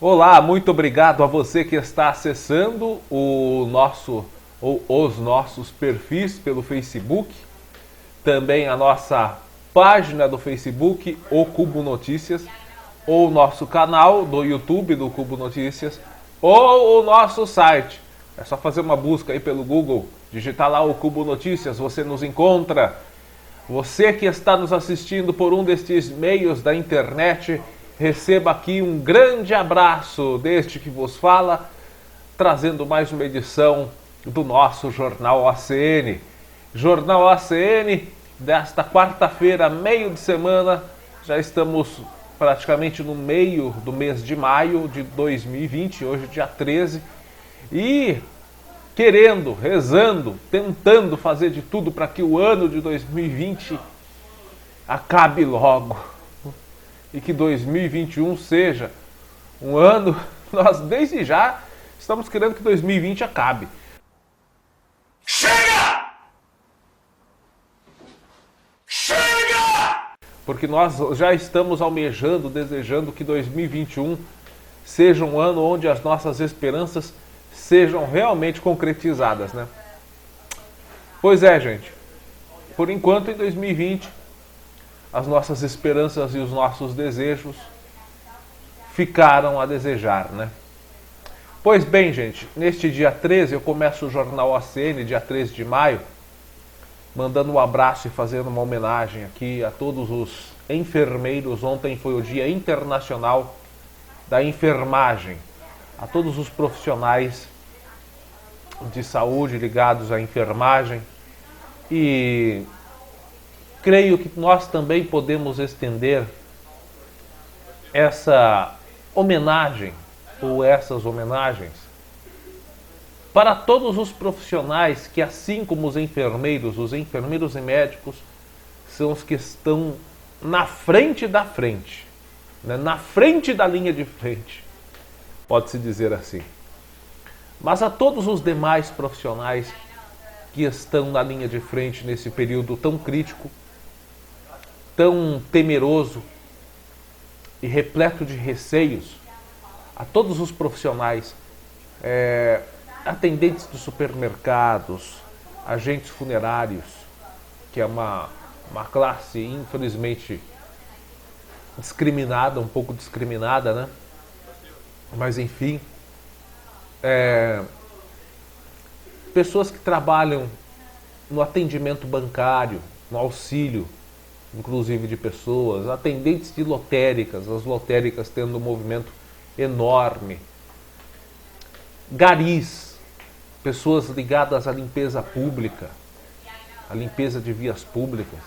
Olá, muito obrigado a você que está acessando o nosso ou os nossos perfis pelo Facebook, também a nossa página do Facebook, o Cubo Notícias, ou o nosso canal do YouTube do Cubo Notícias, ou o nosso site. É só fazer uma busca aí pelo Google, digitar lá o Cubo Notícias, você nos encontra. Você que está nos assistindo por um destes meios da internet, receba aqui um grande abraço deste que vos fala, trazendo mais uma edição do nosso Jornal ACN. Jornal ACN desta quarta-feira, meio de semana, já estamos praticamente no meio do mês de maio de 2020, hoje dia 13, e querendo, rezando, tentando fazer de tudo para que o ano de 2020 acabe logo e que 2021 seja um ano, nós desde já estamos querendo que 2020 acabe. Chega! Chega! Porque nós já estamos almejando, desejando que 2021 seja um ano onde as nossas esperanças sejam realmente concretizadas, né? Pois é, gente. Por enquanto, em 2020, as nossas esperanças e os nossos desejos ficaram a desejar, né? Pois bem, gente, neste dia 13 eu começo o Jornal ACN, dia 13 de maio, mandando um abraço e fazendo uma homenagem aqui a todos os enfermeiros. Ontem foi o Dia Internacional da Enfermagem. A todos os profissionais de saúde ligados à enfermagem, e creio que nós também podemos estender essa homenagem ou essas homenagens para todos os profissionais que, assim como os enfermeiros e médicos são os que estão na frente da frente, né? Na frente da linha de frente, pode-se dizer assim. Mas a todos os demais profissionais que estão na linha de frente nesse período tão crítico, tão temeroso e repleto de receios, a todos os profissionais, atendentes de supermercados, agentes funerários, que é uma classe infelizmente discriminada, um pouco discriminada, né? Mas enfim, pessoas que trabalham no atendimento bancário, no auxílio, inclusive de pessoas, atendentes de lotéricas, as lotéricas tendo um movimento enorme, garis, pessoas ligadas à limpeza pública, à limpeza de vias públicas,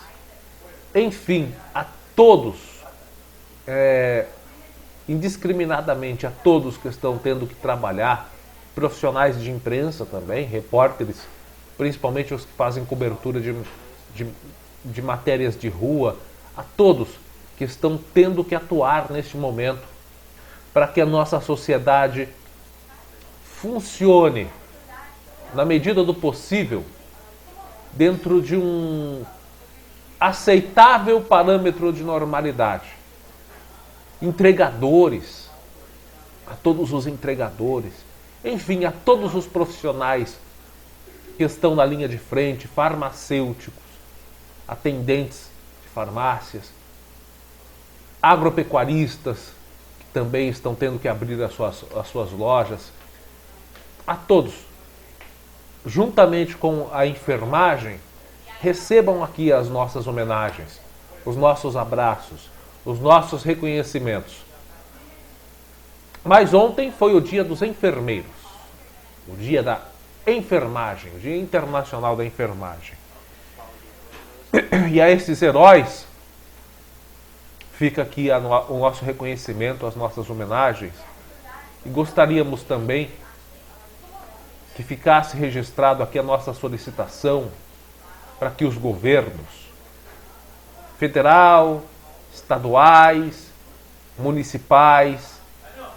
enfim, a todos, indiscriminadamente a todos que estão tendo que trabalhar, profissionais de imprensa também, repórteres, principalmente os que fazem cobertura de matérias de rua, a todos que estão tendo que atuar neste momento para que a nossa sociedade funcione na medida do possível dentro de um aceitável parâmetro de normalidade. Entregadores, a todos os entregadores, enfim, a todos os profissionais que estão na linha de frente, farmacêuticos, atendentes de farmácias, agropecuaristas, que também estão tendo que abrir as suas lojas, a todos, juntamente com a enfermagem, recebam aqui as nossas homenagens, os nossos abraços, os nossos reconhecimentos. Mas ontem foi o Dia dos Enfermeiros, o Dia da Enfermagem, o Dia Internacional da Enfermagem. E a esses heróis fica aqui o nosso reconhecimento, as nossas homenagens. E gostaríamos também que ficasse registrado aqui a nossa solicitação para que os governos federal, estaduais, municipais,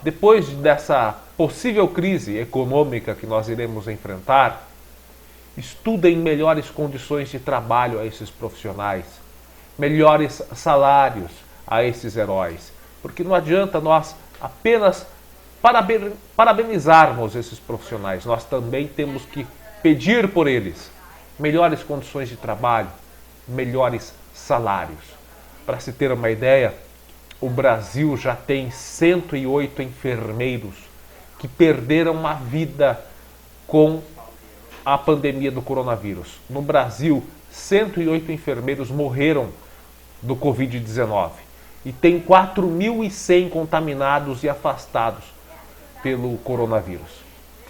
depois dessa possível crise econômica que nós iremos enfrentar, estudem melhores condições de trabalho a esses profissionais, melhores salários a esses heróis, porque não adianta nós apenas parabenizarmos esses profissionais, nós também temos que pedir por eles melhores condições de trabalho, melhores salários. Para se ter uma ideia, o Brasil já tem 108 enfermeiros que perderam a vida com a pandemia do coronavírus. No Brasil, 108 enfermeiros morreram do Covid-19 e tem 4.100 contaminados e afastados pelo coronavírus.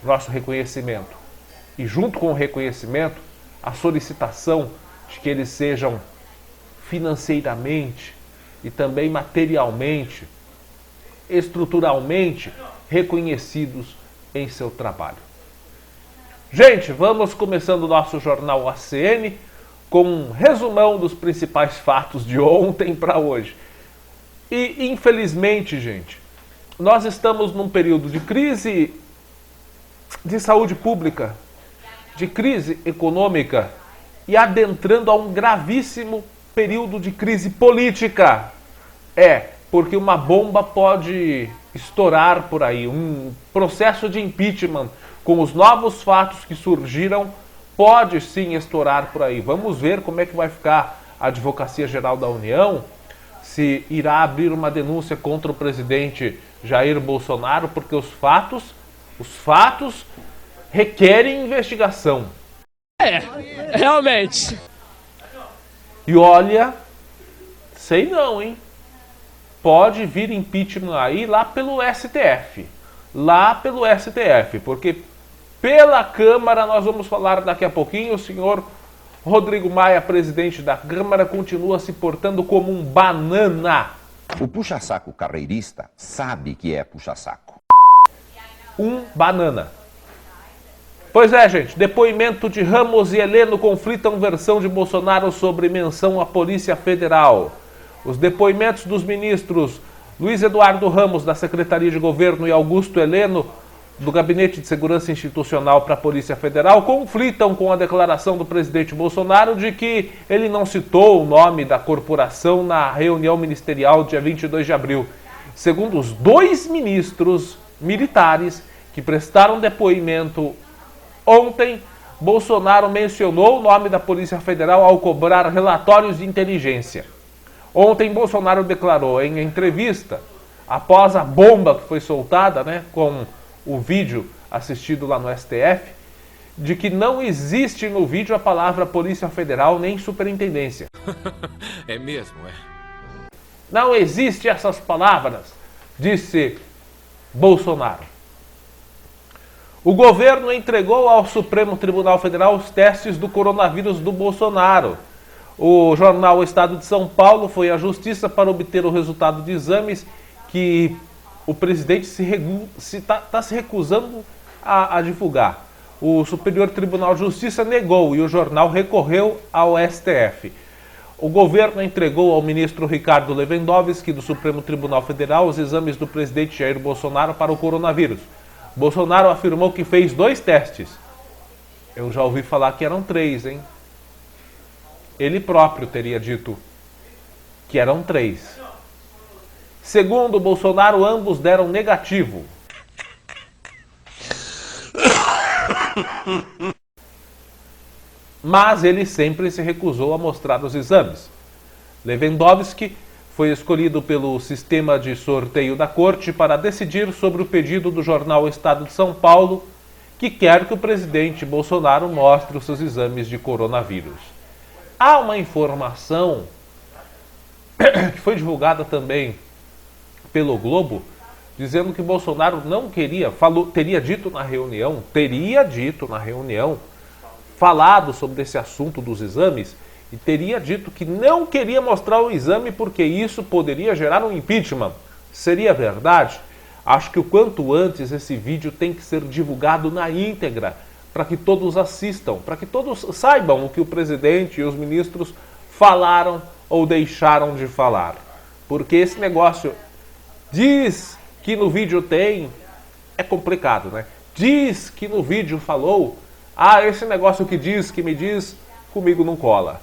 Nosso reconhecimento. E junto com o reconhecimento, a solicitação de que eles sejam financeiramente e também materialmente, estruturalmente reconhecidos em seu trabalho. Gente, vamos começando o nosso jornal ACN com um resumão dos principais fatos de ontem para hoje. E infelizmente, gente, nós estamos num período de crise de saúde pública, de crise econômica e adentrando a um gravíssimo período de crise política. Porque uma bomba pode estourar por aí, um processo de impeachment com os novos fatos que surgiram pode sim estourar por aí. Vamos ver como é que vai ficar a Advocacia Geral da União, se irá abrir uma denúncia contra o presidente Jair Bolsonaro, porque os fatos requerem investigação. Realmente. E olha, sei não, hein? Pode vir impeachment aí lá pelo STF. Porque pela Câmara, nós vamos falar daqui a pouquinho, o senhor Rodrigo Maia, presidente da Câmara, continua se portando como um banana. O puxa-saco carreirista sabe que é puxa-saco. Um banana. Pois é, gente, depoimento de Ramos e Heleno conflitam versão de Bolsonaro sobre menção à Polícia Federal. Os depoimentos dos ministros Luiz Eduardo Ramos, da Secretaria de Governo, e Augusto Heleno, do Gabinete de Segurança Institucional para a Polícia Federal, conflitam com a declaração do presidente Bolsonaro de que ele não citou o nome da corporação na reunião ministerial dia 22 de abril. Segundo os dois ministros militares que prestaram depoimento ontem, Bolsonaro mencionou o nome da Polícia Federal ao cobrar relatórios de inteligência. Ontem, Bolsonaro declarou em entrevista, após a bomba que foi soltada, com o vídeo assistido lá no STF, de que não existe no vídeo a palavra Polícia Federal nem Superintendência. É mesmo, Não existe essas palavras, disse Bolsonaro. O governo entregou ao Supremo Tribunal Federal os testes do coronavírus do Bolsonaro. O jornal Estado de São Paulo foi à Justiça para obter o resultado de exames que o presidente está se recusando a divulgar. O Superior Tribunal de Justiça negou e o jornal recorreu ao STF. O governo entregou ao ministro Ricardo Lewandowski, do Supremo Tribunal Federal, os exames do presidente Jair Bolsonaro para o coronavírus. Bolsonaro afirmou que fez 2 testes. Eu já ouvi falar que eram 3, hein? Ele próprio teria dito que eram 3. Segundo Bolsonaro, ambos deram negativo. Mas ele sempre se recusou a mostrar os exames. Lewandowski foi escolhido pelo sistema de sorteio da corte para decidir sobre o pedido do jornal Estado de São Paulo, que quer que o presidente Bolsonaro mostre os seus exames de coronavírus. Há uma informação que foi divulgada também pelo Globo, dizendo que Bolsonaro não queria, teria dito na reunião, falado sobre esse assunto dos exames, e teria dito que não queria mostrar o exame porque isso poderia gerar um impeachment. Seria verdade? Acho que o quanto antes esse vídeo tem que ser divulgado na íntegra, para que todos assistam, para que todos saibam o que o presidente e os ministros falaram ou deixaram de falar. Porque esse negócio diz que no vídeo tem, é complicado, né? Diz que no vídeo falou, esse negócio que diz, que me diz, comigo não cola.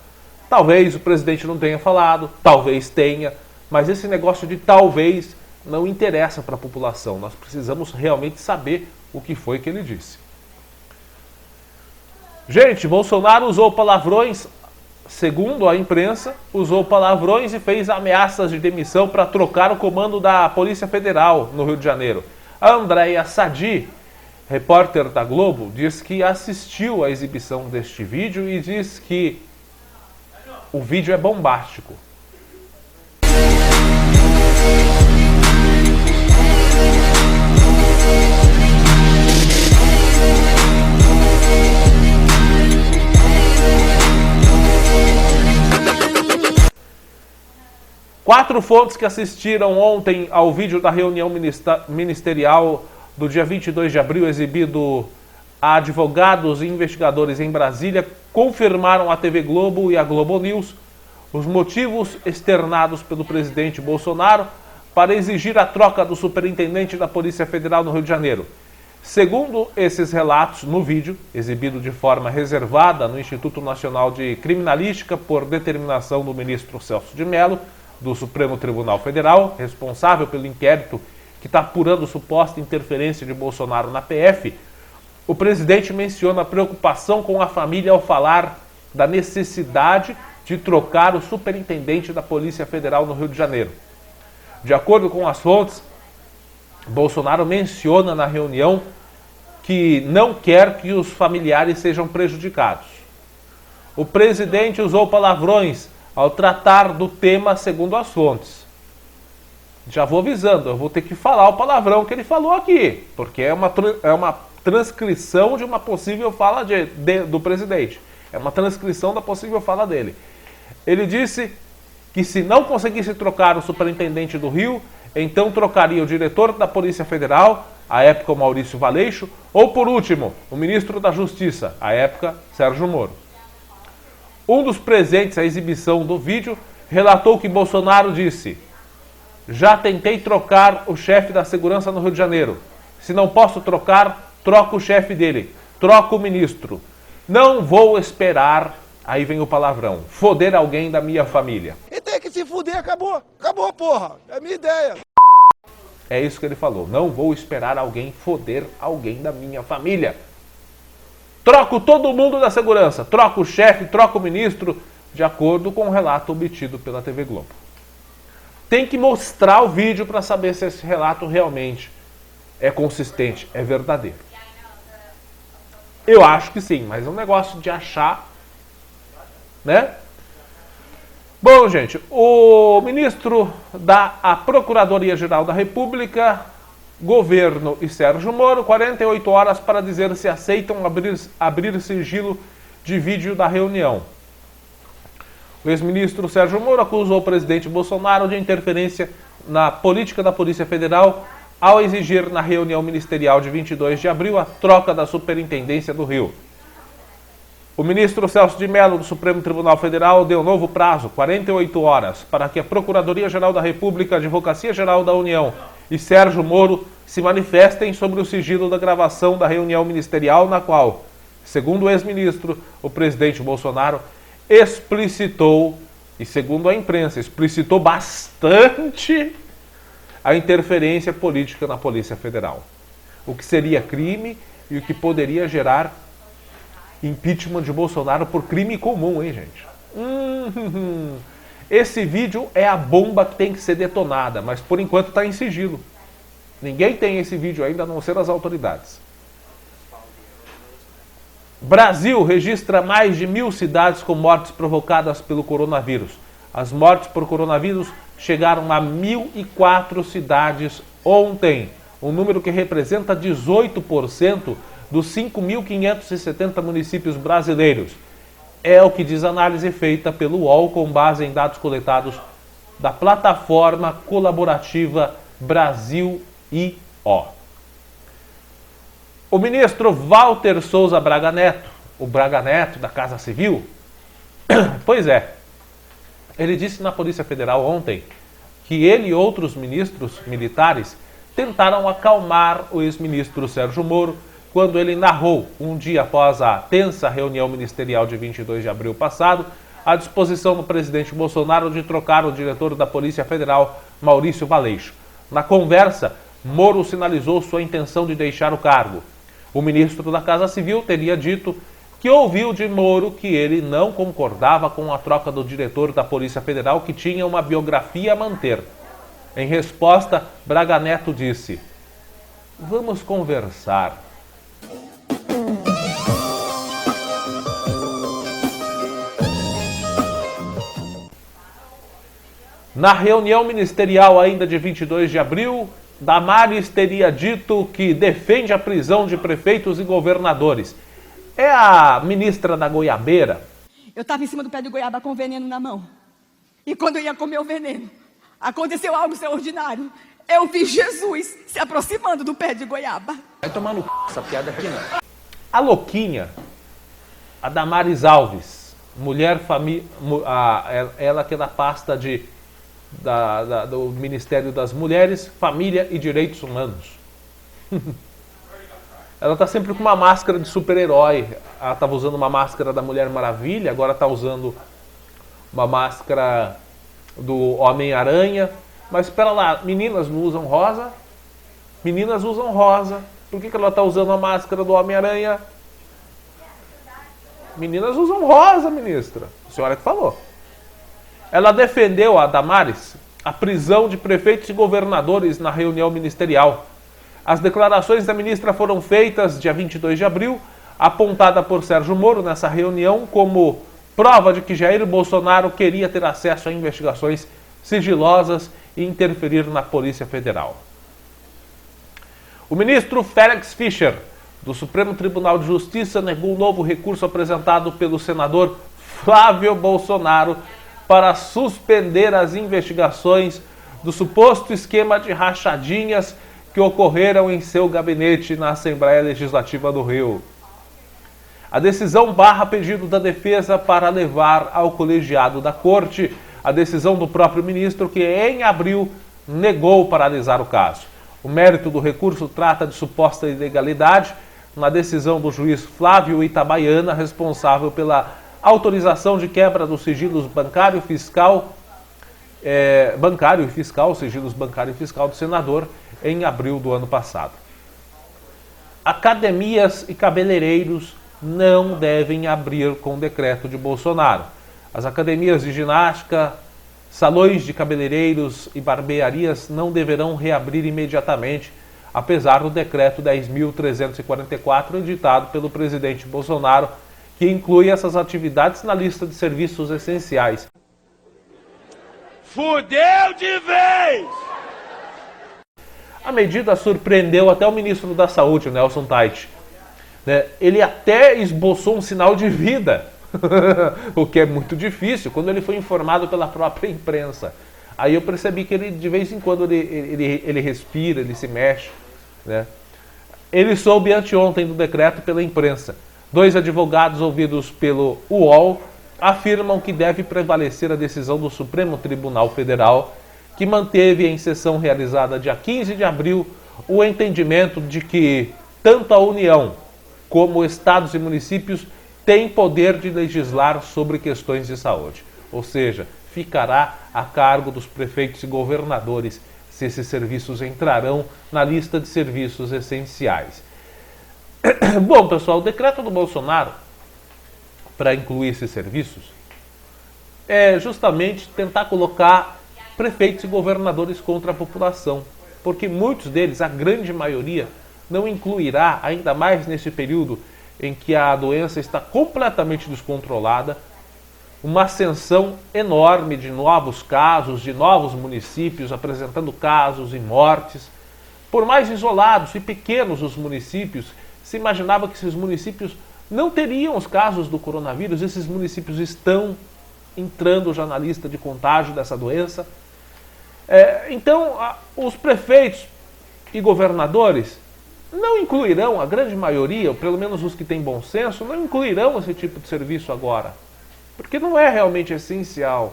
Talvez o presidente não tenha falado, talvez tenha, mas esse negócio de talvez não interessa para a população. Nós precisamos realmente saber o que foi que ele disse. Gente, Bolsonaro usou palavrões, segundo a imprensa, usou palavrões e fez ameaças de demissão para trocar o comando da Polícia Federal no Rio de Janeiro. A Andréia Sadi, repórter da Globo, diz que assistiu à exibição deste vídeo e diz que o vídeo é bombástico. Quatro fontes que assistiram ontem ao vídeo da reunião ministerial do dia 22 de abril, exibido a advogados e investigadores em Brasília, confirmaram à TV Globo e à Globo News os motivos externados pelo presidente Bolsonaro para exigir a troca do superintendente da Polícia Federal no Rio de Janeiro. Segundo esses relatos no vídeo, exibido de forma reservada no Instituto Nacional de Criminalística por determinação do ministro Celso de Mello, do Supremo Tribunal Federal, responsável pelo inquérito que está apurando suposta interferência de Bolsonaro na PF, o presidente menciona a preocupação com a família ao falar da necessidade de trocar o superintendente da Polícia Federal no Rio de Janeiro. De acordo com as fontes, Bolsonaro menciona na reunião que não quer que os familiares sejam prejudicados. O presidente usou palavrões ao tratar do tema, segundo as fontes. Já vou avisando, eu vou ter que falar o palavrão que ele falou aqui, porque é uma transcrição de uma possível fala do presidente. É uma transcrição da possível fala dele. Ele disse que se não conseguisse trocar o superintendente do Rio, então trocaria o diretor da Polícia Federal, à época o Maurício Valeixo, ou por último, o ministro da Justiça, à época Sérgio Moro. Um dos presentes à exibição do vídeo relatou que Bolsonaro disse: "Já tentei trocar o chefe da segurança no Rio de Janeiro. Se não posso trocar, troco o chefe dele. Troco o ministro. Não vou esperar", aí vem o palavrão, "foder alguém da minha família." E tem que se fuder, acabou. Acabou, porra. É a minha ideia. É isso que ele falou. Não vou esperar alguém foder alguém da minha família. Troco todo mundo da segurança. Troco o chefe, troco o ministro, de acordo com o relato obtido pela TV Globo. Tem que mostrar o vídeo para saber se esse relato realmente é consistente, é verdadeiro. Eu acho que sim, mas é um negócio de achar, né? Bom, gente, o ministro da Procuradoria-Geral da República, Governo e Sérgio Moro, 48 horas para dizer se aceitam abrir sigilo de vídeo da reunião. O ex-ministro Sérgio Moro acusou o presidente Bolsonaro de interferência na política da Polícia Federal ao exigir na reunião ministerial de 22 de abril a troca da superintendência do Rio. O ministro Celso de Mello, do Supremo Tribunal Federal, deu novo prazo, 48 horas, para que a Procuradoria-Geral da República, a Advocacia-Geral da União e Sérgio Moro se manifestem sobre o sigilo da gravação da reunião ministerial, na qual, segundo o ex-ministro, o presidente Bolsonaro explicitou, e segundo a imprensa, explicitou bastante a interferência política na Polícia Federal. O que seria crime e o que poderia gerar impeachment de Bolsonaro por crime comum, hein, gente? Esse vídeo é a bomba que tem que ser detonada, mas por enquanto está em sigilo. Ninguém tem esse vídeo ainda, a não ser as autoridades. Brasil registra mais de 1.000 cidades com mortes provocadas pelo coronavírus. As mortes por coronavírus chegaram a 1.004 cidades ontem, um número que representa 18% dos 5.570 municípios brasileiros. É o que diz a análise feita pelo UOL com base em dados coletados da plataforma colaborativa Brasil.io. O ministro Walter Souza Braga Neto, o Braga Neto da Casa Civil, pois é, ele disse na Polícia Federal ontem que ele e outros ministros militares tentaram acalmar o ex-ministro Sérgio Moro quando ele narrou, um dia após a tensa reunião ministerial de 22 de abril passado, a disposição do presidente Bolsonaro de trocar o diretor da Polícia Federal, Maurício Valeixo. Na conversa, Moro sinalizou sua intenção de deixar o cargo. O ministro da Casa Civil teria dito que ouviu de Moro que ele não concordava com a troca do diretor da Polícia Federal, que tinha uma biografia a manter. Em resposta, Braga Neto disse: "Vamos conversar." Na reunião ministerial ainda de 22 de abril, Damares teria dito que defende a prisão de prefeitos e governadores. É a ministra da goiabeira. Eu estava em cima do pé de goiaba com veneno na mão. E quando eu ia comer o veneno, aconteceu algo extraordinário. Eu vi Jesus se aproximando do pé de goiaba. Vai tomar no c... essa piada aqui não. A louquinha, a Damares Alves, mulher família, ela que é da pasta do Ministério das Mulheres, Família e Direitos Humanos. Ela está sempre com uma máscara de super-herói. Ela estava usando uma máscara da Mulher Maravilha, agora está usando uma máscara do Homem-Aranha. Mas espera lá, meninas não usam rosa? Meninas usam rosa. Por que ela está usando a máscara do Homem-Aranha? Meninas usam rosa, ministra. A senhora que falou. Ela defendeu, a Damares, a prisão de prefeitos e governadores na reunião ministerial. As declarações da ministra foram feitas dia 22 de abril, apontada por Sérgio Moro nessa reunião como prova de que Jair Bolsonaro queria ter acesso a investigações sigilosas e interferir na Polícia Federal. O ministro Félix Fischer, do Supremo Tribunal de Justiça, negou um novo recurso apresentado pelo senador Flávio Bolsonaro para suspender as investigações do suposto esquema de rachadinhas que ocorreram em seu gabinete na Assembleia Legislativa do Rio. A decisão barra pedido da defesa para levar ao colegiado da Corte a decisão do próprio ministro, que em abril negou paralisar o caso. O mérito do recurso trata de suposta ilegalidade na decisão do juiz Flávio Itabaiana, responsável pela autorização de quebra dos sigilos bancário e fiscal, sigilos bancário e fiscal do senador, em abril do ano passado. Academias e cabeleireiros não devem abrir com decreto de Bolsonaro. As academias de ginástica, salões de cabeleireiros e barbearias não deverão reabrir imediatamente, apesar do decreto 10.344 editado pelo presidente Bolsonaro, que inclui essas atividades na lista de serviços essenciais. Fudeu de vez! A medida surpreendeu até o ministro da Saúde, Nelson Teich. Ele até esboçou um sinal de vida, o que é muito difícil, quando ele foi informado pela própria imprensa. Aí eu percebi que ele, de vez em quando, ele respira, ele se mexe. Ele soube anteontem do decreto pela imprensa. 2 advogados ouvidos pelo UOL afirmam que deve prevalecer a decisão do Supremo Tribunal Federal, que manteve em sessão realizada dia 15 de abril o entendimento de que tanto a União como estados e municípios têm poder de legislar sobre questões de saúde. Ou seja, ficará a cargo dos prefeitos e governadores se esses serviços entrarão na lista de serviços essenciais. Bom, pessoal, o decreto do Bolsonaro para incluir esses serviços é justamente tentar colocar prefeitos e governadores contra a população, porque muitos deles, a grande maioria, não incluirá, ainda mais nesse período em que a doença está completamente descontrolada, uma ascensão enorme de novos casos, de novos municípios apresentando casos e mortes. Por mais isolados e pequenos os municípios, se imaginava que esses municípios não teriam os casos do coronavírus. Esses municípios estão entrando já na lista de contágio dessa doença. Então, os prefeitos e governadores não incluirão, a grande maioria, ou pelo menos os que têm bom senso, não incluirão esse tipo de serviço agora. Porque não é realmente essencial,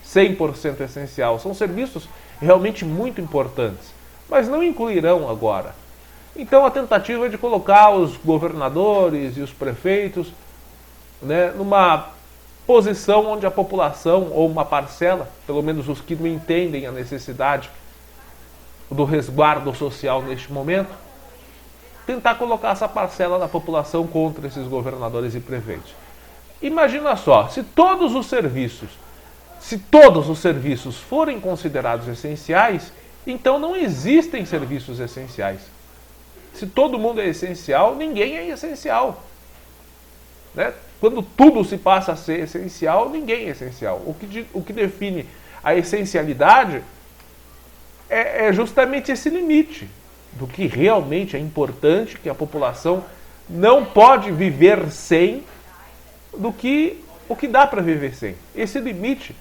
100% essencial. São serviços realmente muito importantes, mas não incluirão agora. Então a tentativa é de colocar os governadores e os prefeitos numa posição onde a população, ou uma parcela, pelo menos os que não entendem a necessidade do resguardo social neste momento, tentar colocar essa parcela da população contra esses governadores e prefeitos. Imagina só, se todos os serviços forem considerados essenciais, então não existem serviços essenciais. Se todo mundo é essencial, ninguém é essencial. Né? Quando tudo se passa a ser essencial, ninguém é essencial. O que define a essencialidade é justamente esse limite do que realmente é importante, que a população não pode viver sem, o que dá para viver sem. Esse limite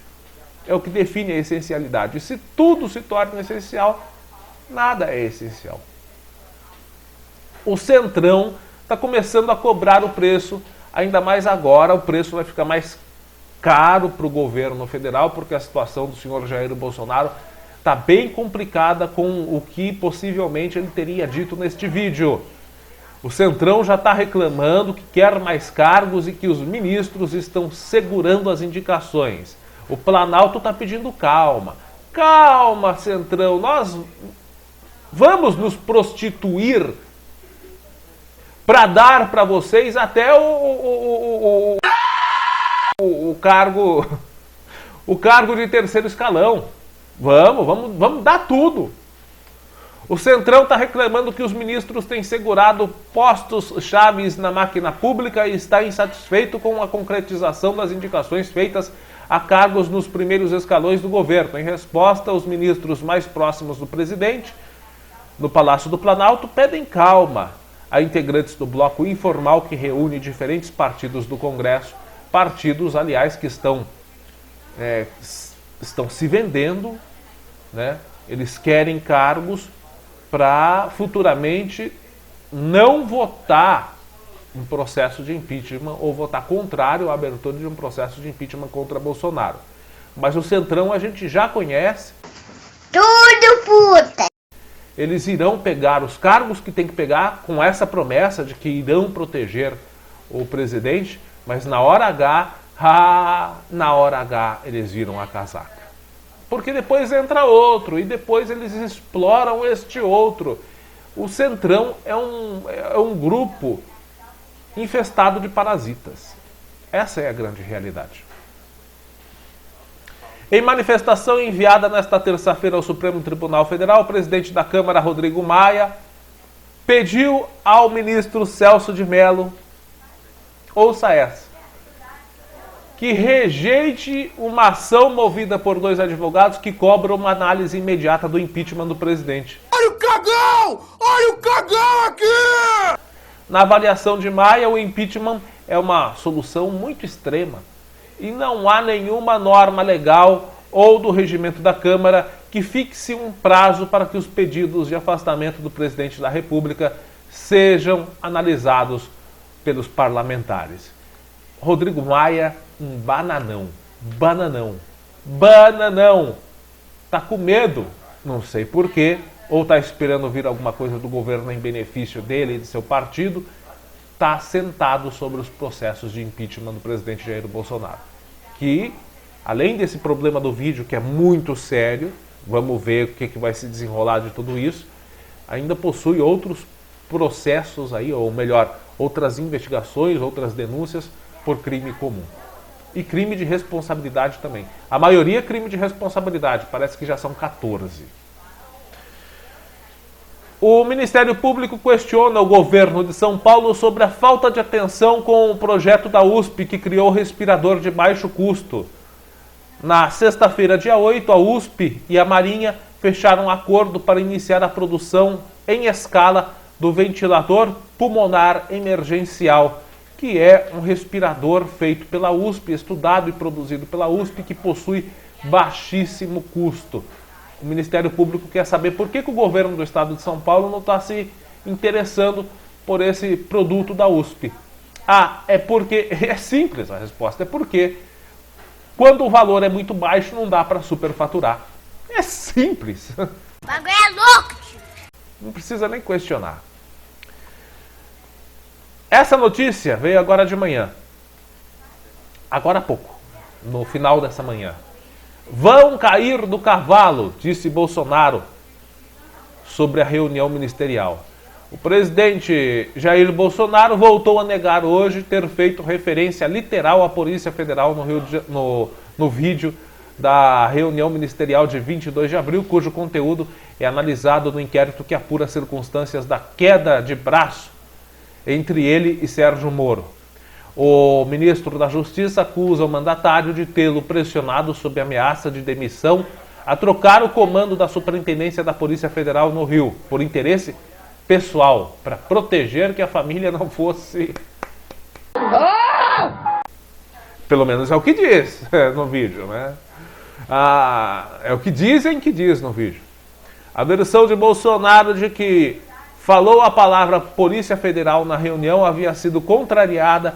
é o que define a essencialidade. E se tudo se torna essencial, nada é essencial. O Centrão está começando a cobrar o preço, ainda mais agora, o preço vai ficar mais caro para o governo federal, porque a situação do senhor Jair Bolsonaro está bem complicada com o que possivelmente ele teria dito neste vídeo. O Centrão já está reclamando que quer mais cargos e que os ministros estão segurando as indicações. O Planalto está pedindo calma. Calma, Centrão, nós vamos nos prostituir para dar para vocês até o cargo de terceiro escalão. Vamos dar tudo. O Centrão está reclamando que os ministros têm segurado postos chaves na máquina pública e está insatisfeito com a concretização das indicações feitas a cargos nos primeiros escalões do governo. Em resposta, os ministros mais próximos do presidente, no Palácio do Planalto, pedem calma a integrantes do bloco informal que reúne diferentes partidos do Congresso, partidos, aliás, que estão se vendendo, né? Eles querem cargos para futuramente não votar um processo de impeachment ou votar contrário à abertura de um processo de impeachment contra Bolsonaro. Mas o Centrão a gente já conhece. Tudo puta! Eles irão pegar os cargos que tem que pegar com essa promessa de que irão proteger o presidente, mas na hora H, eles viram a casaca. Porque depois entra outro, e depois eles exploram este outro. O Centrão é um grupo infestado de parasitas. Essa é a grande realidade. Em manifestação enviada nesta terça-feira ao Supremo Tribunal Federal, o presidente da Câmara, Rodrigo Maia, pediu ao ministro Celso de Mello, ouça essa, que rejeite uma ação movida por 2 advogados que cobram uma análise imediata do impeachment do presidente. Olha o cagão! Olha o cagão aqui! Na avaliação de Maia, o impeachment é uma solução muito extrema e não há nenhuma norma legal ou do regimento da Câmara que fixe um prazo para que os pedidos de afastamento do presidente da República sejam analisados pelos parlamentares. Rodrigo Maia, um bananão. Tá com medo, não sei porquê, ou tá esperando vir alguma coisa do governo em benefício dele e de seu partido, tá sentado sobre os processos de impeachment do presidente Jair Bolsonaro. Que, além desse problema do vídeo, que é muito sério, vamos ver o que vai se desenrolar de tudo isso, ainda possui outros processos aí, ou melhor, outras investigações, outras denúncias por crime comum. E crime de responsabilidade também. A maioria é crime de responsabilidade, parece que já são 14. O Ministério Público questiona o governo de São Paulo sobre a falta de atenção com o projeto da USP que criou o respirador de baixo custo. Na sexta-feira, dia 8, a USP e a Marinha fecharam um acordo para iniciar a produção em escala do ventilador pulmonar emergencial, que é um respirador feito pela USP, estudado e produzido pela USP, que possui baixíssimo custo. O Ministério Público quer saber por que o governo do estado de São Paulo não está se interessando por esse produto da USP. É porque, é simples a resposta, é porque quando o valor é muito baixo não dá para superfaturar. É simples. O bagulho é louco! Não precisa nem questionar. Essa notícia veio agora de manhã. Agora há pouco, no final dessa manhã. Vão cair do cavalo, disse Bolsonaro. sobre a reunião ministerial. O presidente Jair Bolsonaro voltou a negar hoje ter feito referência literal à Polícia Federal no vídeo da reunião ministerial de 22 de abril, cujo conteúdo é analisado no inquérito que apura as circunstâncias da queda de braço entre ele e Sérgio Moro. O ministro da Justiça acusa o mandatário de tê-lo pressionado sob ameaça de demissão a trocar o comando da Superintendência da Polícia Federal no Rio, por interesse pessoal, para proteger que a família não fosse... Pelo menos é o que diz no vídeo, né? É o que dizem que diz no vídeo. A versão de Bolsonaro de que falou a palavra Polícia Federal na reunião havia sido contrariada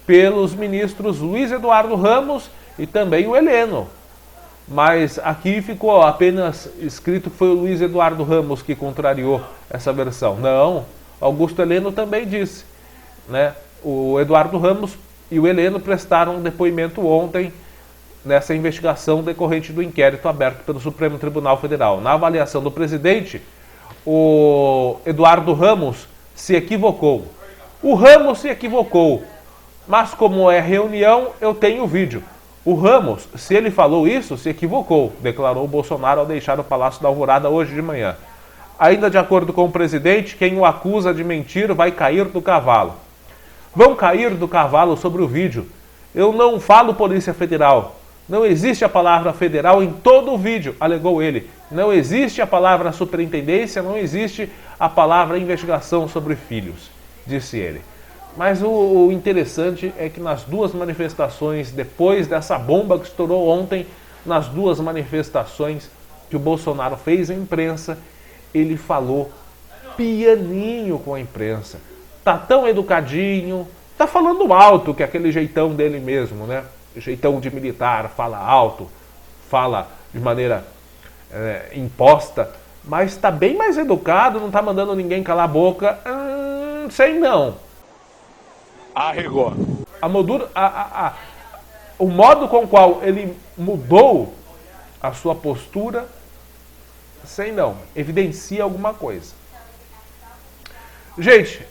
pelos ministros Luiz Eduardo Ramos e também o Heleno. Mas aqui ficou apenas escrito que foi o Luiz Eduardo Ramos que contrariou essa versão. Não, Augusto Heleno também disse, né? O Eduardo Ramos e o Heleno prestaram um depoimento ontem nessa investigação decorrente do inquérito aberto pelo Supremo Tribunal Federal. Na avaliação do presidente, o Eduardo Ramos se equivocou. O Ramos se equivocou, mas como é reunião, eu tenho o vídeo. O Ramos, se ele falou isso, se equivocou, declarou Bolsonaro ao deixar o Palácio da Alvorada hoje de manhã. Ainda de acordo com o presidente, quem o acusa de mentir vai cair do cavalo. Vão cair do cavalo sobre o vídeo. Eu não falo Polícia Federal. Não existe a palavra federal em todo o vídeo, alegou ele. Não existe a palavra superintendência, não existe a palavra investigação sobre filhos, disse ele. Mas o interessante é que nas duas manifestações, depois dessa bomba que estourou ontem, nas duas manifestações que o Bolsonaro fez à imprensa, ele falou pianinho com a imprensa. Tá tão educadinho, tá falando alto, que é aquele jeitão dele mesmo, né? Jeitão de militar, fala alto, fala de maneira imposta, mas está bem mais educado, não está mandando ninguém calar a boca. Sei não. Arregou. O modo com o qual ele mudou a sua postura, sei não, evidencia alguma coisa. Gente,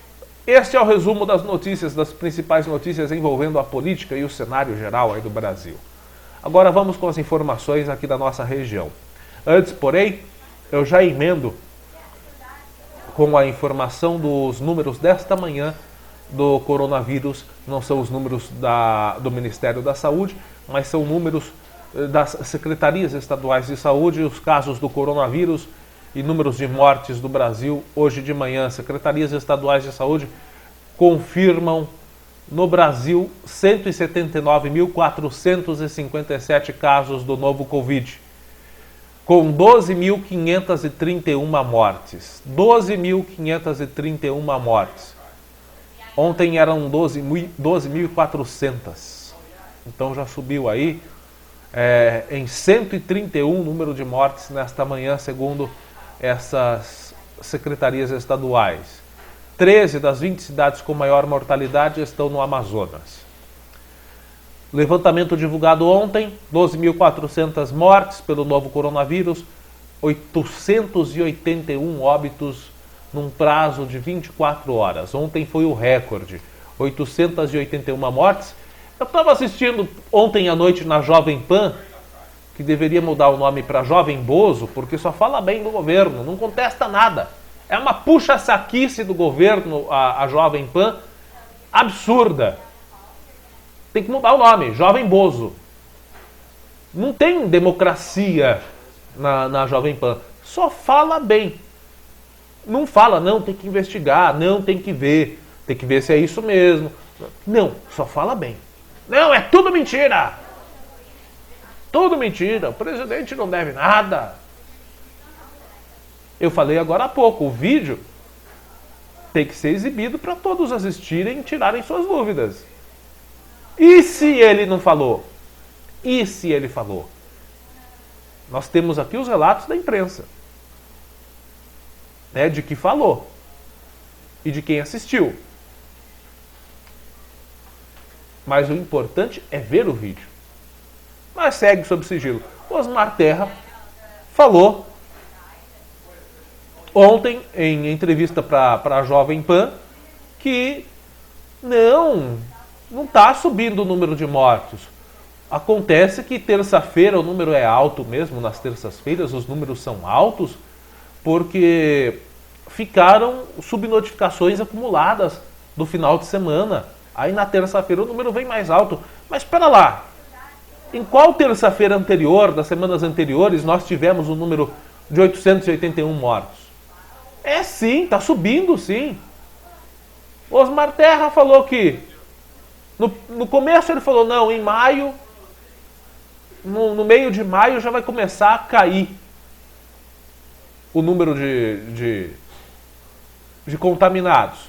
este é o resumo das notícias, das principais notícias envolvendo a política e o cenário geral aí do Brasil. Agora vamos com as informações aqui da nossa região. Antes, porém, eu já emendo com a informação dos números desta manhã do coronavírus. Não são os números do Ministério da Saúde, mas são números das secretarias estaduais de saúde, os casos do coronavírus e números de mortes do Brasil. Hoje de manhã, secretarias estaduais de saúde confirmam no Brasil 179.457 casos do novo Covid, com 12.531 mortes. 12.531 mortes. Ontem eram 12.400. Então já subiu aí em 131 o número de mortes nesta manhã, segundo essas secretarias estaduais. 13 das 20 cidades com maior mortalidade estão no Amazonas. Levantamento divulgado ontem, 12.400 mortes pelo novo coronavírus, 881 óbitos num prazo de 24 horas. Ontem foi o recorde, 881 mortes. Eu estava assistindo ontem à noite na Jovem Pan, que deveria mudar o nome para Jovem Bozo, porque só fala bem do governo, não contesta nada. É uma puxa-saquice do governo, a Jovem Pan, absurda. Tem que mudar o nome, Jovem Bozo. Não tem democracia na Jovem Pan, só fala bem. Não fala, não, tem que investigar, não, tem que ver se é isso mesmo. Não, só fala bem. Não, é tudo mentira. Tudo mentira, o presidente não deve nada. Eu falei agora há pouco, o vídeo tem que ser exibido para todos assistirem e tirarem suas dúvidas. E se ele não falou? E se ele falou? Nós temos aqui os relatos da imprensa, né, de que falou e de quem assistiu. Mas o importante é ver o vídeo. Mas segue sob sigilo. Osmar Terra falou ontem, em entrevista para a Jovem Pan, que não está subindo o número de mortos. Acontece que terça-feira o número é alto mesmo, nas terças-feiras os números são altos, porque ficaram subnotificações acumuladas do final de semana. Aí na terça-feira o número vem mais alto. Mas espera lá, em qual terça-feira anterior, das semanas anteriores, nós tivemos um número de 881 mortos? É sim, está subindo sim. Osmar Terra falou que, no começo ele falou, não, em maio, no meio de maio já vai começar a cair o número de contaminados.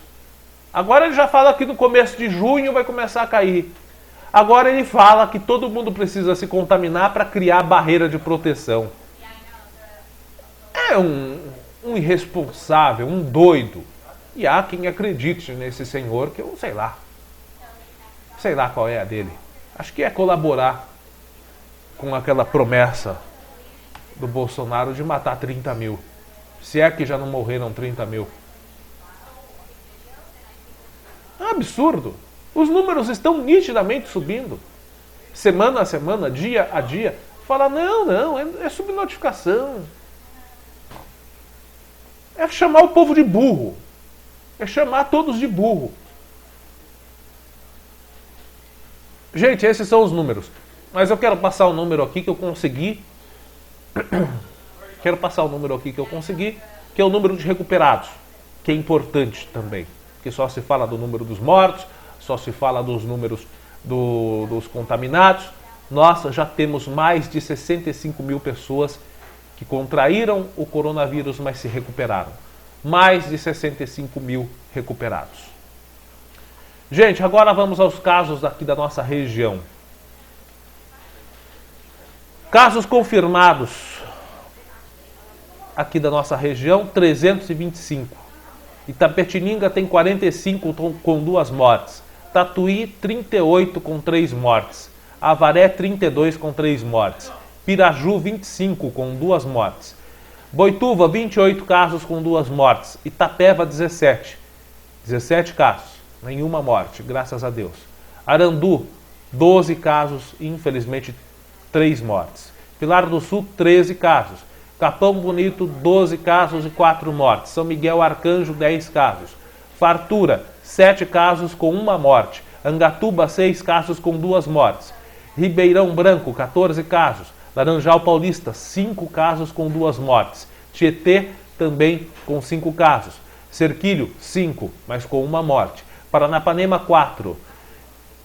Agora ele já fala que no começo de junho vai começar a cair. Agora ele fala que todo mundo precisa se contaminar para criar barreira de proteção. É um irresponsável, um doido. E há quem acredite nesse senhor, que eu sei lá qual é a dele. Acho que é colaborar com aquela promessa do Bolsonaro de matar 30 mil. Se é que já não morreram 30 mil. É um absurdo. Os números estão nitidamente subindo. Semana a semana, dia a dia. Fala, não, é subnotificação. É chamar o povo de burro. É chamar todos de burro. Gente, esses são os números. Mas eu quero passar o número aqui que eu consegui. Quero passar o número aqui que eu consegui, que é o número de recuperados, que é importante também. Porque só se fala do número dos mortos, só se fala dos números dos contaminados. Nós já temos mais de 65 mil pessoas que contraíram o coronavírus, mas se recuperaram. Mais de 65 mil recuperados. Gente, agora vamos aos casos aqui da nossa região. Casos confirmados aqui da nossa região, 325. Itapetininga tem 45 com 2 mortes. Tatuí, 38 com 3 mortes. Avaré, 32 com 3 mortes. Piraju, 25 com 2 mortes. Boituva, 28 casos com 2 mortes. Itapeva, 17. 17 casos, nenhuma morte, graças a Deus. Arandu, 12 casos e infelizmente 3 mortes. Pilar do Sul, 13 casos. Capão Bonito, 12 casos e 4 mortes. São Miguel Arcanjo, 10 casos. Fartura, 7 casos com 1 morte. Angatuba, 6 casos com 2 mortes. Ribeirão Branco, 14 casos. Laranjal Paulista, 5 casos com 2 mortes. Tietê, também com 5 casos. Serquilho, 5, mas com 1 morte. Paranapanema, 4.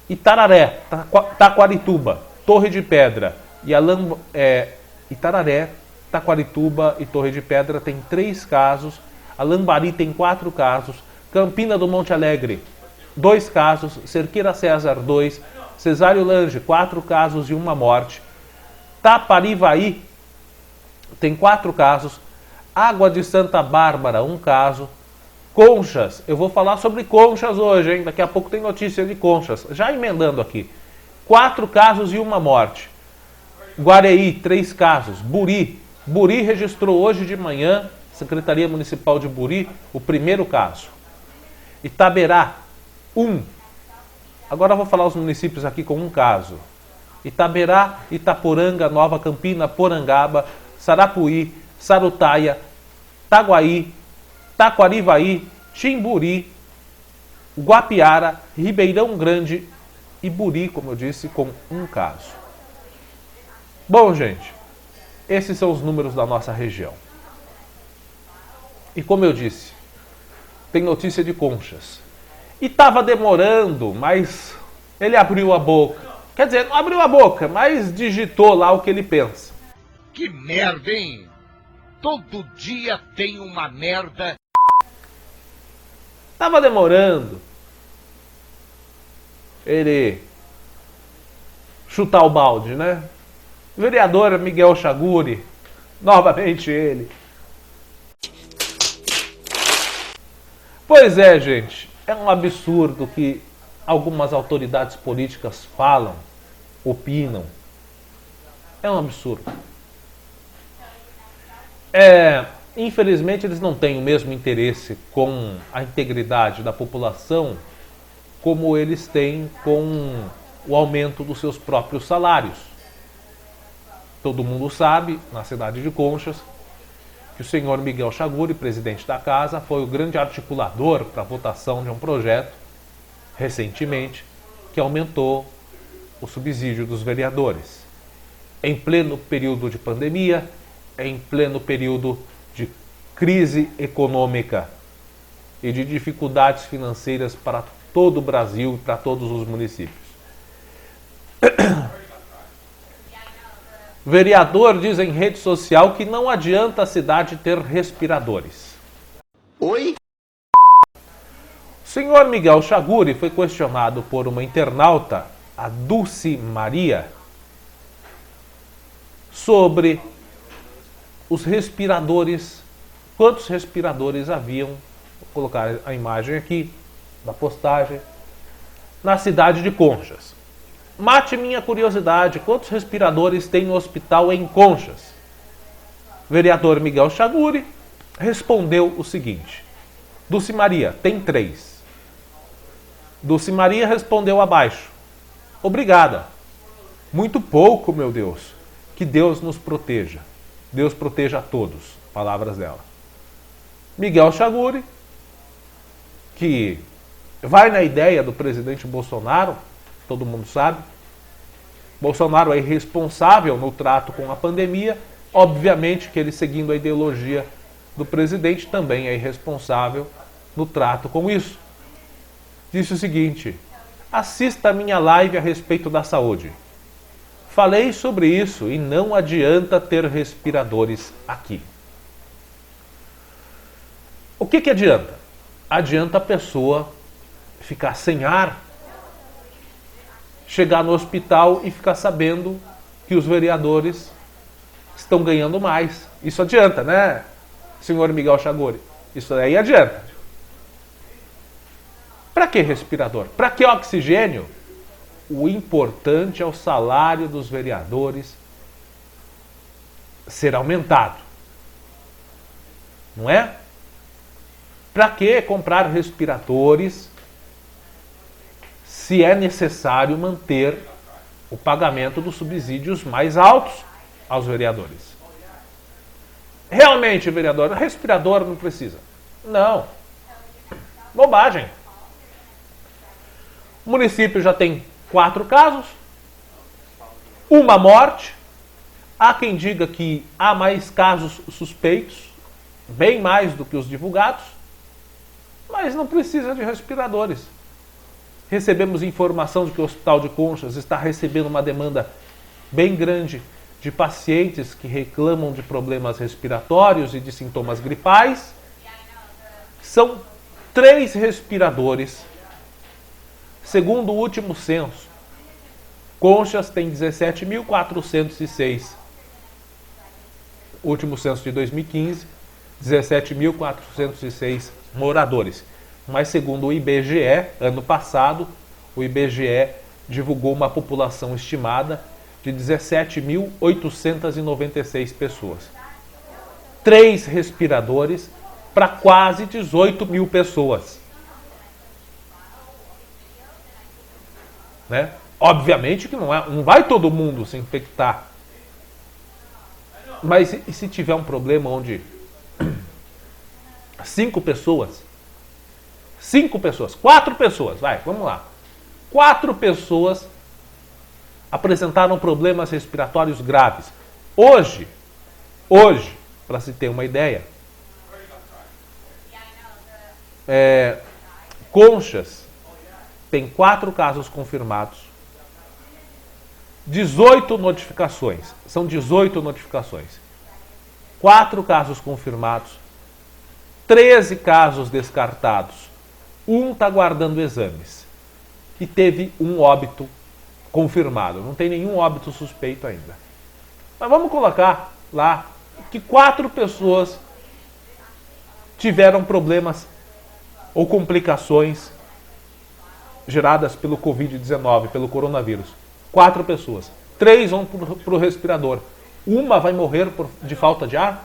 Itararé, Taquarituba, Torre de Pedra e Itararé, Taquarituba e Torre de Pedra tem 3 casos. Alambari tem 4 casos. Campina do Monte Alegre, 2 casos. Cerqueira César, 2. Cesário Lange, 4 casos e 1 morte. Taparivaí tem 4 casos. Água de Santa Bárbara, 1 caso. Conchas, eu vou falar sobre Conchas hoje, hein? Daqui a pouco tem notícia de Conchas. Já emendando aqui. 4 casos e 1 morte. Guareí, 3 casos. Buri registrou hoje de manhã, Secretaria Municipal de Buri, o primeiro caso. Itaberá, 1. Agora eu vou falar os municípios aqui com 1 caso. Itaberá, Itaporanga, Nova Campina, Porangaba, Sarapuí, Sarutaia, Taguaí, Taquarivaí, Timburi, Guapiara, Ribeirão Grande e Buri, como eu disse, com 1 caso. Bom, gente, esses são os números da nossa região. E como eu disse, tem notícia de Conchas. E estava demorando, mas ele abriu a boca. Quer dizer, não abriu a boca, mas digitou lá o que ele pensa. Que merda, hein? Todo dia tem uma merda. Tava demorando ele chutar o balde, né? Vereador Miguel Chaguri, novamente ele. Pois é, gente, é um absurdo que algumas autoridades políticas falam, opinam. É um absurdo. Infelizmente, eles não têm o mesmo interesse com a integridade da população como eles têm com o aumento dos seus próprios salários. Todo mundo sabe, na cidade de Conchas, que o senhor Miguel Chaguri, presidente da casa, foi o grande articulador para a votação de um projeto, recentemente, que aumentou o subsídio dos vereadores. Em pleno período de pandemia, em pleno período de crise econômica e de dificuldades financeiras para todo o Brasil e para todos os municípios. Vereador diz em rede social que não adianta a cidade ter respiradores. Oi? O senhor Miguel Chaguri foi questionado por uma internauta, a Dulce Maria, sobre os respiradores, quantos respiradores haviam, vou colocar a imagem aqui da postagem, na cidade de Conchas. Mate minha curiosidade, quantos respiradores tem no hospital em Conchas? Vereador Miguel Chaguri respondeu o seguinte: Dulce Maria, tem 3. Dulce Maria respondeu abaixo: obrigada. Muito pouco, meu Deus. Que Deus nos proteja. Deus proteja a todos. Palavras dela. Miguel Chaguri, que vai na ideia do presidente Bolsonaro, todo mundo sabe. Bolsonaro é irresponsável no trato com a pandemia. Obviamente que ele, seguindo a ideologia do presidente, também é irresponsável no trato com isso. Disse o seguinte: assista a minha live a respeito da saúde. Falei sobre isso e não adianta ter respiradores aqui. O que adianta? Adianta a pessoa ficar sem ar, chegar no hospital e ficar sabendo que os vereadores estão ganhando mais. Isso adianta, né, senhor Miguel Chaguri? Isso aí adianta. Para que respirador? Para que oxigênio? O importante é o salário dos vereadores ser aumentado. Não é? Para que comprar respiradores se é necessário manter o pagamento dos subsídios mais altos aos vereadores? Realmente, vereador, respirador não precisa. Não. Bobagem. O município já tem 4 casos, uma morte. Há quem diga que há mais casos suspeitos, bem mais do que os divulgados, mas não precisa de respiradores. Recebemos informação de que o Hospital de Conchas está recebendo uma demanda bem grande de pacientes que reclamam de problemas respiratórios e de sintomas gripais. São 3 respiradores. Segundo o último censo, Conchas tem 17.406. Último censo de 2015, 17.406 moradores. Mas segundo o IBGE, ano passado, o IBGE divulgou uma população estimada de 17.896 pessoas. 3 respiradores para quase 18 mil pessoas. Né? Obviamente que não vai todo mundo se infectar. Mas e se tiver um problema onde 5 pessoas, 4 pessoas, vamos lá. 4 pessoas apresentaram problemas respiratórios graves. Hoje, para se ter uma ideia, Conchas tem 4 casos confirmados, 18 notificações. São 18 notificações. 4 casos confirmados, 13 casos descartados. 1 está guardando exames. E teve um óbito confirmado. Não tem nenhum óbito suspeito ainda. Mas vamos colocar lá que 4 pessoas tiveram problemas ou complicações geradas pelo Covid-19, pelo coronavírus. 4 pessoas. 3 vão para o respirador. Uma vai morrer de falta de ar?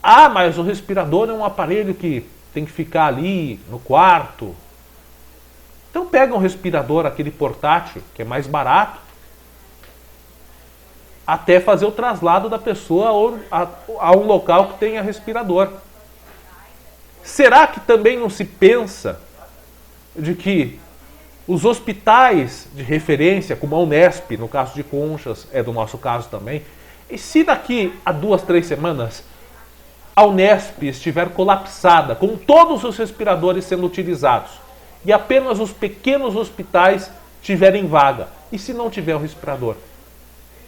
Ah, mas o respirador é um aparelho que tem que ficar ali no quarto. Então pega um respirador, aquele portátil, que é mais barato, até fazer o traslado da pessoa a um local que tenha respirador. Será que também não se pensa de que os hospitais de referência, como a Unesp, no caso de Conchas, é do nosso caso também, e se daqui a 2, 3 semanas a Unesp estiver colapsada, com todos os respiradores sendo utilizados, e apenas os pequenos hospitais tiverem vaga, e se não tiver o respirador?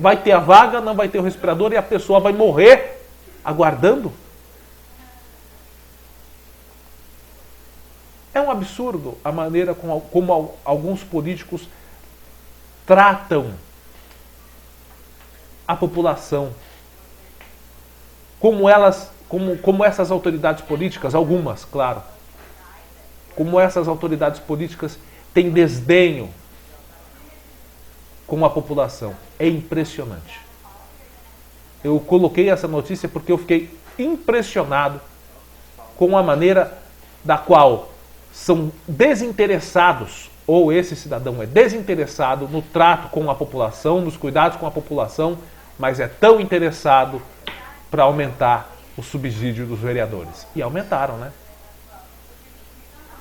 Vai ter a vaga, não vai ter o respirador e a pessoa vai morrer aguardando? É um absurdo a maneira como alguns políticos tratam a população. Como essas autoridades políticas, algumas, claro, como essas autoridades políticas têm desdenho com a população. É impressionante. Eu coloquei essa notícia porque eu fiquei impressionado com a maneira da qual são desinteressados, ou esse cidadão é desinteressado no trato com a população, nos cuidados com a população, mas é tão interessado para aumentar o subsídio dos vereadores. E aumentaram, né?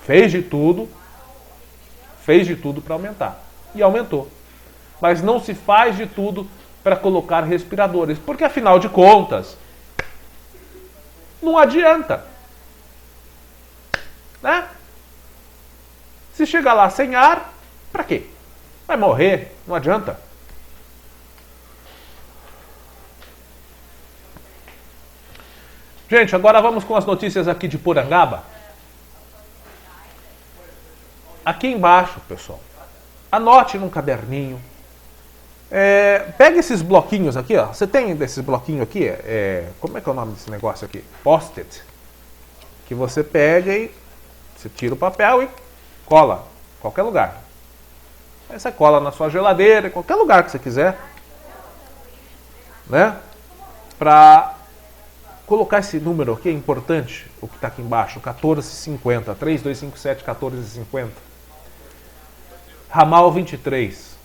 Fez de tudo para aumentar. E aumentou. Mas não se faz de tudo para colocar respiradores, porque afinal de contas, não adianta. Né? Se chegar lá sem ar, para quê? Vai morrer, não adianta. Gente, agora vamos com as notícias aqui de Porangaba. Aqui embaixo, pessoal, anote num caderninho. Pega esses bloquinhos aqui, ó. Você tem desses bloquinhos aqui? Como é que é o nome desse negócio aqui? Post-it. Que você pega e você tira o papel e cola em qualquer lugar. Aí você cola na sua geladeira, em qualquer lugar que você quiser, né? Para colocar esse número aqui, é importante, o que está aqui embaixo, 1450, 3257 1450. Ramal 23.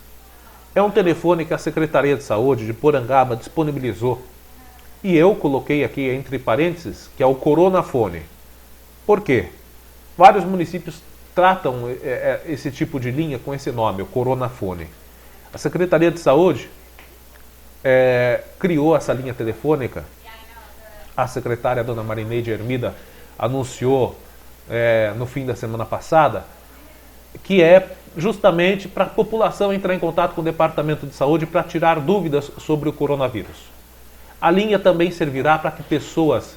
É um telefone que a Secretaria de Saúde de Porangaba disponibilizou. E eu coloquei aqui entre parênteses que é o Coronafone. Por quê? Vários municípios tratam esse tipo de linha com esse nome, o Coronafone. A Secretaria de Saúde criou essa linha telefônica. A secretária, a dona Marineide Hermida, anunciou no fim da semana passada, que é justamente para a população entrar em contato com o Departamento de Saúde para tirar dúvidas sobre o coronavírus. A linha também servirá para que pessoas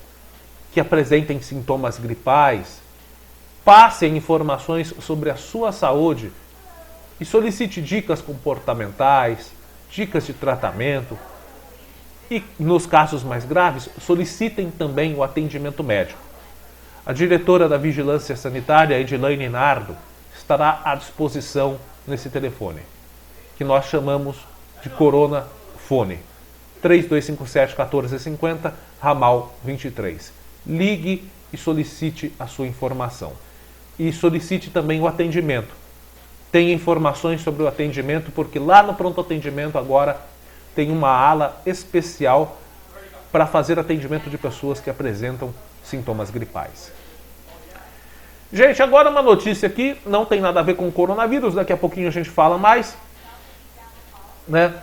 que apresentem sintomas gripais passem informações sobre a sua saúde e solicite dicas comportamentais, dicas de tratamento e, nos casos mais graves, solicitem também o atendimento médico. A diretora da Vigilância Sanitária, Edilaine Nardo, estará à disposição nesse telefone, que nós chamamos de Coronafone, 3257 1450, ramal 23. Ligue e solicite a sua informação. E solicite também o atendimento. Tenha informações sobre o atendimento, porque lá no pronto atendimento agora tem uma ala especial para fazer atendimento de pessoas que apresentam sintomas gripais. Gente, agora uma notícia aqui, não tem nada a ver com o coronavírus, daqui a pouquinho a gente fala mais. Né?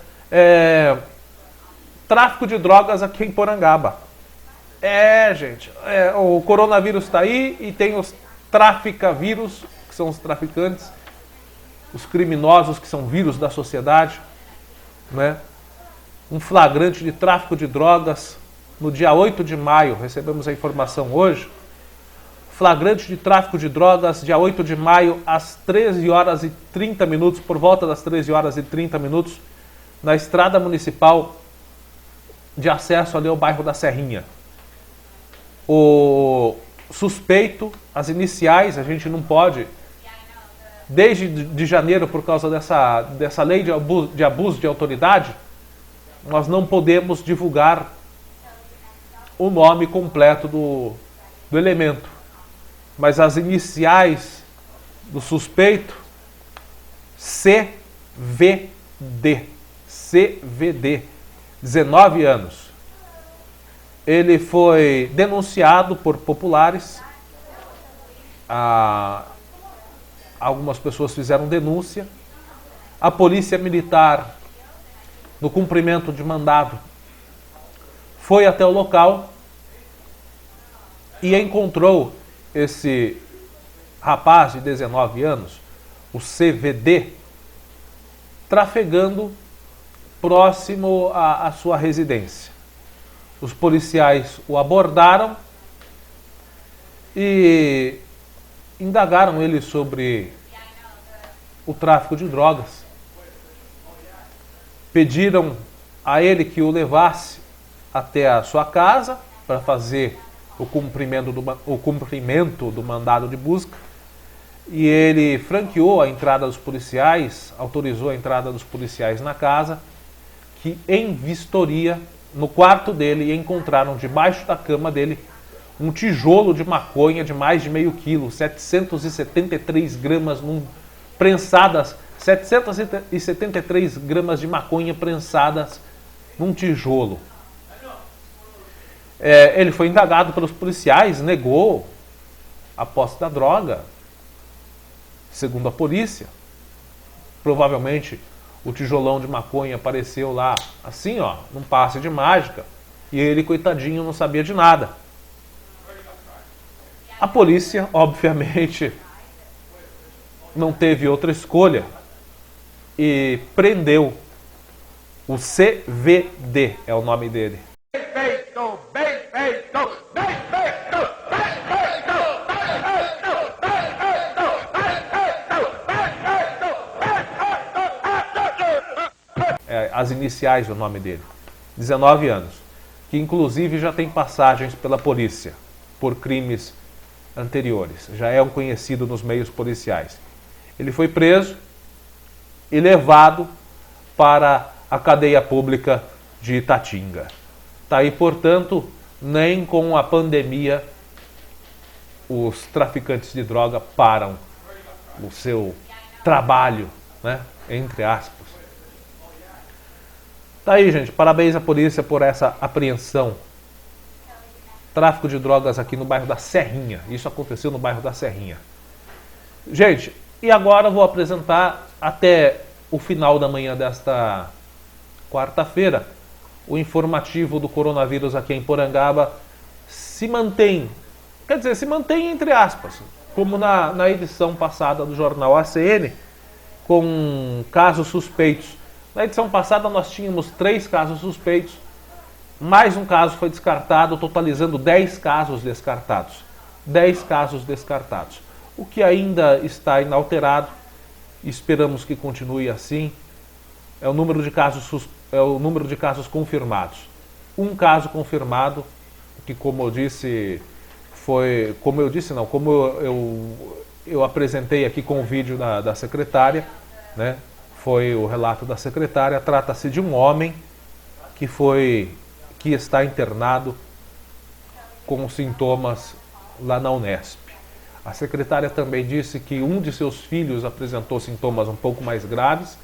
Tráfico de drogas aqui em Porangaba. Gente, o coronavírus está aí e tem os traficavírus, que são os traficantes, os criminosos, que são vírus da sociedade. Né? Um flagrante de tráfico de drogas no dia 8 de maio, recebemos a informação hoje. Flagrante de tráfico de drogas, dia 8 de maio, às 13 horas e 30 minutos, por volta das 13 horas e 30 minutos, na estrada municipal de acesso ali ao bairro da Serrinha. O suspeito, as iniciais, a gente não pode, desde de janeiro, por causa dessa lei de abuso de autoridade, nós não podemos divulgar o nome completo do elemento, mas as iniciais do suspeito, CVD, 19 anos. Ele foi denunciado por populares, algumas pessoas fizeram denúncia, a polícia militar, no cumprimento de mandado, foi até o local e encontrou esse rapaz de 19 anos, o CVD, trafegando próximo à sua residência. Os policiais o abordaram e indagaram ele sobre o tráfico de drogas. Pediram a ele que o levasse até a sua casa para fazer o cumprimento do mandado de busca. E ele franqueou a entrada dos policiais, autorizou a entrada dos policiais na casa, que em vistoria, no quarto dele, encontraram debaixo da cama dele um tijolo de maconha de mais de meio quilo, 773 gramas prensadas, 773 gramas de maconha prensadas num tijolo. Ele foi indagado pelos policiais, negou a posse da droga, segundo a polícia. Provavelmente o tijolão de maconha apareceu lá, assim, ó, num passe de mágica, e ele, coitadinho, não sabia de nada. A polícia, obviamente, não teve outra escolha e prendeu o CVD, é o nome dele. As iniciais do nome dele, 19 anos, que inclusive já tem passagens pela polícia por crimes anteriores, já é um conhecido nos meios policiais. Ele foi preso e levado para a cadeia pública de Itatinga. Tá aí, portanto, nem com a pandemia os traficantes de droga param o seu trabalho, né, entre aspas. Tá aí, gente, parabéns à polícia por essa apreensão. Tráfico de drogas aqui no bairro da Serrinha. Isso aconteceu no bairro da Serrinha. Gente, e agora eu vou apresentar até o final da manhã desta quarta-feira o informativo do coronavírus aqui em Porangaba se mantém, quer dizer, se mantém entre aspas, como na edição passada do jornal ACN, com casos suspeitos. Na edição passada nós tínhamos 3 casos suspeitos, mais um caso foi descartado, totalizando 10 casos descartados. 10 casos descartados. O que ainda está inalterado, esperamos que continue assim, é o número de casos confirmados. Um caso confirmado, que como eu apresentei aqui com o vídeo da secretária, né? Foi o relato da secretária. Trata-se de um homem que está internado com sintomas lá na Unesp. A secretária também disse que um de seus filhos apresentou sintomas um pouco mais graves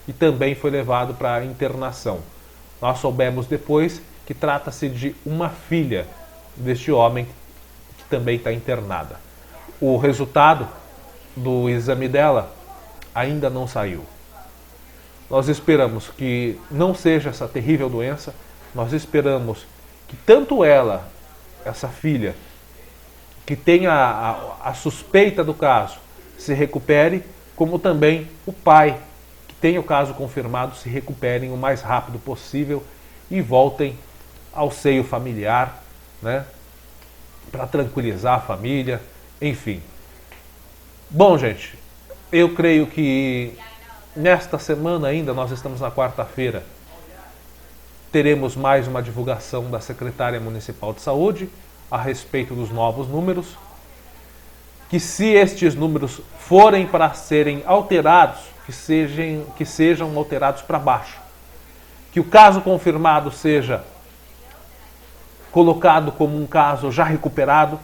e também foi levado para a internação. Nós soubemos depois que trata-se de uma filha deste homem que também está internada. O resultado do exame dela ainda não saiu. Nós esperamos que não seja essa terrível doença, nós esperamos que tanto ela, essa filha, que tenha a suspeita do caso, se recupere, como também o pai, que tenha o caso confirmado, se recuperem o mais rápido possível e voltem ao seio familiar, né, para tranquilizar a família, enfim. Bom, gente, eu creio que nesta semana ainda, nós estamos na quarta-feira, teremos mais uma divulgação da Secretaria Municipal de Saúde a respeito dos novos números, que se estes números forem para serem alterados, que sejam alterados para baixo, que o caso confirmado seja colocado como um caso já recuperado,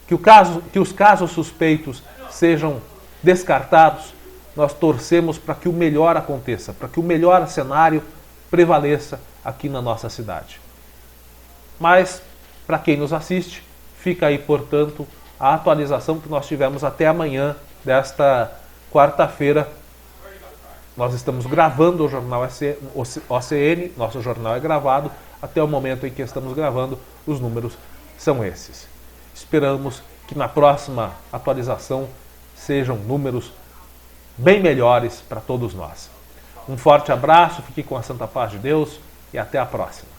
que os casos suspeitos sejam descartados. Nós torcemos para que o melhor aconteça, para que o melhor cenário prevaleça aqui na nossa cidade. Mas, para quem nos assiste, fica aí, portanto, a atualização que nós tivemos até amanhã, desta quarta-feira. Nós estamos gravando o jornal OCN, nosso jornal é gravado, até o momento em que estamos gravando, os números são esses. Esperamos que na próxima atualização sejam números bem melhores para todos nós. Um forte abraço, fique com a santa paz de Deus e até a próxima.